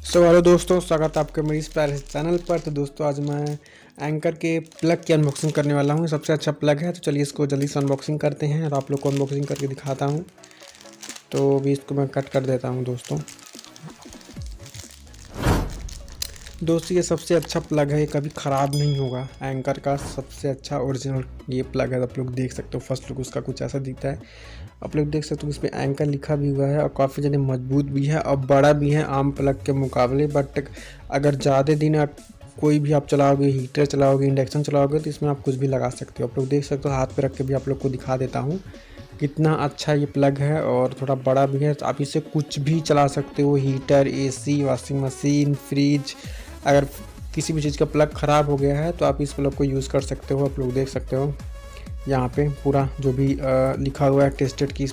Hello दोस्तों, स्वागत है आपके मेरी इस प्यारे से चैनल पर। तो दोस्तों आज मैं एंकर के प्लग की अनबॉक्सिंग करने वाला हूँ। सबसे अच्छा प्लग है, तो चलिए इसको जल्दी से अनबॉक्सिंग करते हैं और आप लोग को अनबॉक्सिंग करके दिखाता हूँ। तो अभी इसको मैं कट कर देता हूँ। दोस्तों ये सबसे अच्छा प्लग है, ये कभी ख़राब नहीं होगा। एंकर का सबसे अच्छा ओरिजिनल ये प्लग है। आप लोग देख सकते हो, फर्स्ट लुक उसका कुछ ऐसा दिखता है। आप लोग देख सकते हो इस पर एंकर लिखा भी हुआ है और काफ़ी ज़्यादा मजबूत भी है और बड़ा भी है आम प्लग के मुकाबले। बट अगर ज़्यादा दिन आप कोई भी आप चलाओगे, हीटर चलाओगे, इंडक्शन चलाओगे, तो इसमें आप कुछ भी लगा सकते हो। आप लोग देख सकते हो, हाथ पे रख के भी आप लोग को दिखा देता हूँ कितना अच्छा ये प्लग है और थोड़ा बड़ा भी है। तो आप इसे कुछ भी चला सकते हो, heater, AC, washing machine, fridge. अगर किसी भी चीज़ का प्लग ख़राब हो गया है तो आप इस प्लग को यूज़ कर सकते हो। आप लोग देख सकते हो यहाँ पे पूरा जो भी लिखा हुआ है टेस्टेड की